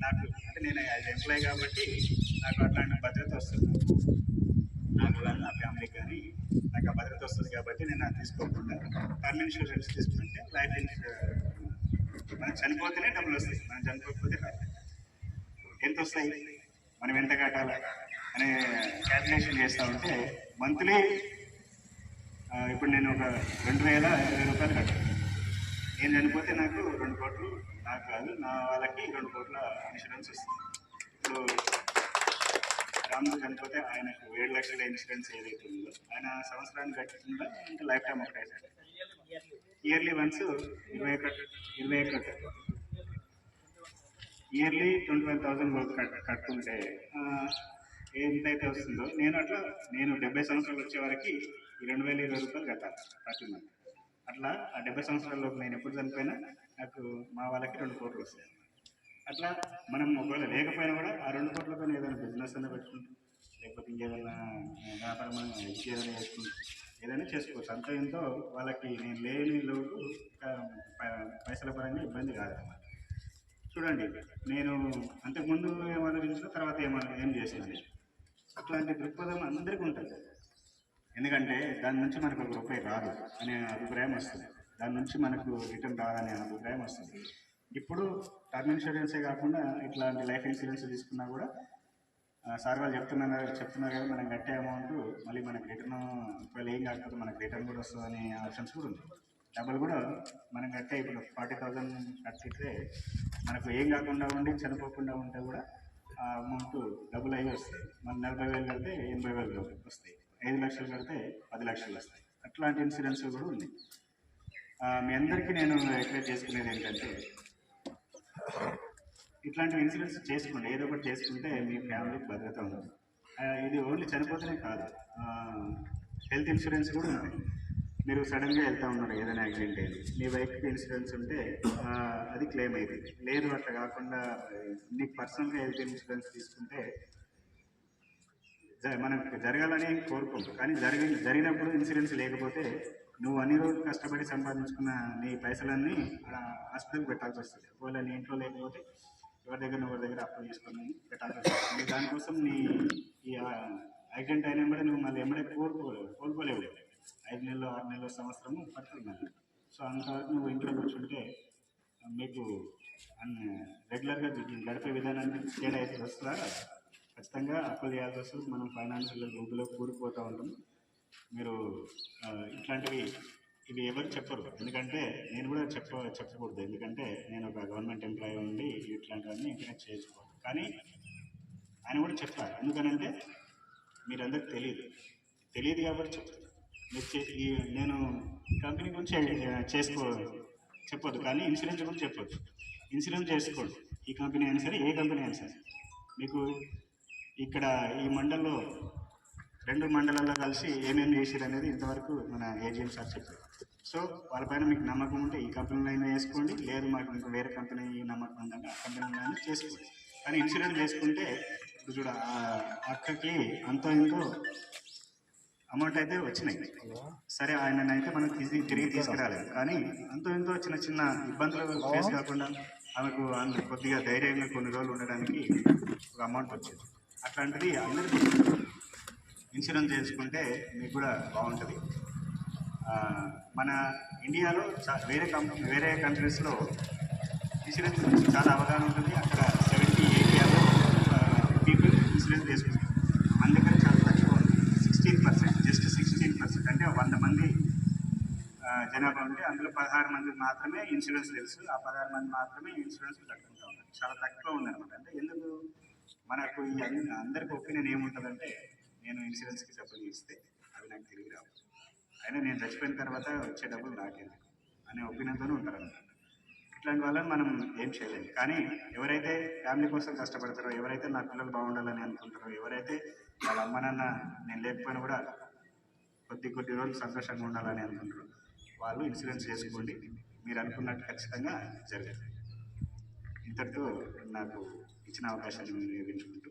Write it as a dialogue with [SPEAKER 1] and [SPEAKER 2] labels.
[SPEAKER 1] నాకు అంటే నేను యాజ్ ఎంప్లాయ్ కాబట్టి నాకు అట్లాంటి భద్రత వస్తుంది, నాకు కానీ నా ఫ్యామిలీకి కానీ నాకు ఆ భద్రత వస్తుంది కాబట్టి నేను అది తీసుకోకుండా టర్మ్ ఇన్సూరెన్స్ తీసుకుంటే లైఫ్ ఇన్సూరెన్స్ మనం చనిపోతేనే డబ్బులు వస్తాయి, మనం చనిపోకపోతే రాదు. ఎంత వస్తాయి, మనం ఎంత కట్టాలి అనే క్యాల్కులేషన్ చేస్తూ ఉంటే మంత్లీ ఇప్పుడు నేను ఒక 2020 రూపాయలు కట్టాను. నేను చనిపోతే నాకు 2 కోట్లు, నాకు కాదు నా వాళ్ళకి 2 కోట్ల ఇన్సూరెన్స్ వస్తుంది. ఇప్పుడు రాము చనిపోతే ఆయనకు 7 లక్షల ఇన్సూరెన్స్ ఏదైతే ఉందో ఆయన సంవత్సరానికి కట్టకుండా ఇంకా లైఫ్ టైం ఒకటే సార్. ఇయర్లీ వన్స్ 20 కట్టారు, ఇయర్లీ 21,000 కట్టుకుంటే ఎంతైతే వస్తుందో నేను 70 సంవత్సరాలు వచ్చే వరకు ఈ 2020 రూపాయలు కట్టాలి ప్రతి మంత్. అట్లా ఆ 70 సంవత్సరాల్లోపు నేను ఎప్పుడు చనిపోయినా నాకు మా వాళ్ళకి 2 కోట్లు వస్తాయి. అట్లా మనం ఒకవేళ లేకపోయినా కూడా ఆ 2 కోట్లతో ఏదైనా బిజినెస్ అయినా పెట్టుకుంటాం, లేకపోతే ఇంకేదైనా వ్యాపారం ఇంకేదైనా చేసుకుంటాం, ఏదైనా చేసుకోవచ్చు. అంత ఎంతో వాళ్ళకి నేను లేని లోటు పైసల పరంగా ఇబ్బంది కాదన్నమాట. చూడండి, నేను అంతకుముందు ఏం ఆలోచించిన తర్వాత ఏం చేసినాను, అట్లాంటి దృక్పథం అందరికీ ఉంటుంది. ఎందుకంటే దాని నుంచి మనకు ఒక రూపాయి రాదు అనే అభిప్రాయం వస్తుంది, దాని నుంచి మనకు రిటర్న్ రాదనే అభిప్రాయం వస్తుంది. ఇప్పుడు టర్మ్ ఇన్సూరెన్సే కాకుండా ఇట్లాంటి లైఫ్ ఇన్సూరెన్స్ తీసుకున్నా కూడా సార్ వాళ్ళు చెప్తున్నారు కదా, మనం కట్టే అమౌంట్ మళ్ళీ మనకు రిటర్న్ ఒకవేళ ఏం కాకపోతే మనకు రిటర్న్ కూడా వస్తుంది అనే ఆప్షన్స్ కూడా ఉంది. డబ్బులు కూడా మనం కట్టే ఇప్పుడు 40,000 కట్టితే మనకు ఏం కాకుండా ఉండి చనిపోకుండా ఉంటే కూడా ఆ అమౌంట్ డబ్బులు అయ్యి వస్తాయి. మన 40,000 కడితే 80,000 వస్తాయి, 5 లక్షలు కడితే 10 లక్షలు వస్తాయి. అట్లాంటి ఇన్సూరెన్స్ కూడా ఉంది. మీ అందరికీ నేను ఎంకరేజ్ చేసుకునేది ఏంటంటే ఇట్లాంటి ఇన్సూరెన్స్ చేసుకోండి, ఏదో ఒకటి చేసుకుంటే మీ ఫ్యామిలీకి భద్రత ఉంటుంది. ఇది ఓన్లీ చనిపోతేనే కాదు, హెల్త్ ఇన్సూరెన్స్ కూడా ఉంది. మీరు సడన్గా వెళ్తూ ఉన్నారు, ఏదైనా యాక్సిడెంట్ అయింది, మీ బైక్కి ఇన్సూరెన్స్ ఉంటే అది క్లెయిమ్ అవుతుంది. లేదు అట్లా కాకుండా నీకు పర్సనల్గా హెల్త్ ఇన్సూరెన్స్ తీసుకుంటే మనకు జరగాలని కోరుకుంటాం, కానీ జరిగినప్పుడు ఇన్సూరెన్స్ లేకపోతే నువ్వు అన్ని రోజులు కష్టపడి సంపాదించుకున్న నీ పైసలన్నీ హాస్పిటల్కి పెట్టాల్సి వస్తుంది. ఒకవేళ నీ ఇంట్లో లేకపోతే ఎవరి దగ్గర అప్లై చేసుకొని పెట్టాల్సి వస్తుంది. దానికోసం నీ ఈ యాక్సిడెంట్ అయినా కూడా నువ్వు మళ్ళీ ఎమ్మడే కోలుకోలేవు. 5 నెలలు 6 నెలలు సంవత్సరము పడుతుంది మళ్ళీ. సో అంతవరకు నువ్వు ఇంట్లో కూర్చుంటే మీకు రెగ్యులర్గా గడిపే విధానానికి తేడా అయితే వస్తుందా? ఖచ్చితంగా అప్పులు చేయాల్సి వస్తుంది. మనం ఫైనాన్షియల్ గ్రూపులో కూరుకుపోతూ ఉంటాం. మీరు ఇట్లాంటివి ఇవి ఎవరు చెప్పరు, ఎందుకంటే నేను కూడా చెప్పకూడదు, ఎందుకంటే నేను ఒక గవర్నమెంట్ ఎంప్లాయీ ఉండి ఇట్లాంటివన్నీ ఎంకరేజ్ చేసుకోవాలి. కానీ ఆయన కూడా చెప్పాలి, ఎందుకనంటే మీరందరికి తెలియదు కాబట్టి చెప్తాను. నేను కంపెనీ గురించి చెప్పొద్దు, కానీ ఇన్సూరెన్స్ గురించి చెప్పొద్దు. ఇన్సూరెన్స్ చేసుకోండి, ఈ కంపెనీ అయినా సరే, ఏ కంపెనీ అయినా సరే. మీకు ఇక్కడ ఈ మండలంలో 2 మండలాల్లో కలిసి ఏమేమి చేసారు అనేది ఇంతవరకు మన ఏజీఎం సార్ చెప్పారు. సో వాళ్ళపైన మీకు నమ్మకం ఉంటే ఈ కంపెనీలో అయినా వేసుకోండి, లేదు మాకు ఇంకా వేరే కంపెనీ నమ్మకం ఉందంటే ఆ కంపెనీలో అయినా చేసుకోండి. కానీ ఇన్సూరెన్స్ చేసుకుంటే ఇప్పుడు చూడ అక్కకి అంతో ఇంతో అమౌంట్ అయితే వచ్చినాయి, సరే ఆయననైతే మనం తిరిగి తీసుకురాలేదు, కానీ అంతో ఇంతో చిన్న ఇబ్బందులు ఫేస్ కాకుండా ఆమెకు కొద్దిగా ధైర్యంగా కొన్ని రోజులు ఉండడానికి ఒక అమౌంట్ వచ్చింది. అట్లాంటిది అందరికీ ఇన్సూరెన్స్ చేసుకుంటే మీకు కూడా బాగుంటుంది. మన ఇండియాలో వేరే కంట్రీస్లో ఇన్సూరెన్స్ గురించి చాలా అవగాహన ఉంటుంది. అక్కడ 70-80 పీపుల్ ఇన్సూరెన్స్ చేసుకుంటారు. మన దగ్గర చాలా తక్కువ ఉంది, 16%, జస్ట్ 16%. అంటే 100 మంది జనాభా ఉంటే అందులో 16 మంది మాత్రమే ఇన్సూరెన్స్ తెలుసు, ఆ 16 మంది మాత్రమే ఇన్సూరెన్స్ కట్టుకుంటూ ఉంటారు. చాలా తక్కువ ఉందన్నమాట. అంటే ఎందుకు మనకు అందరికి ఒపీనియన్ ఏముంటుందంటే, నేను ఇన్సూరెన్స్కి డబ్బులు ఇస్తే అవి నాకు తిరిగి రావు, అయినా నేను చచ్చిపోయిన తర్వాత వచ్చే డబ్బులు నాకేందుకు అనే ఒపీనియన్తోనే ఉంటారన్నమాట. ఇట్లాంటి వాళ్ళని మనం ఏం చేయలేము. కానీ ఎవరైతే ఫ్యామిలీ కోసం కష్టపడతారో, ఎవరైతే నా పిల్లలు బాగుండాలని అనుకుంటారో, ఎవరైతే వాళ్ళ అమ్మ నాన్న నేను లేకపోయినా కూడా కొద్ది రోజులు సంతోషంగా ఉండాలని అనుకుంటారో వాళ్ళు ఇన్సూరెన్స్ చేసుకోండి, మీరు అనుకున్నట్టు ఖచ్చితంగా జరుగుతుంది. ఇంతటితో నాకు ఇచ్చిన అవకాశాన్ని వినియోగించుకుంటూ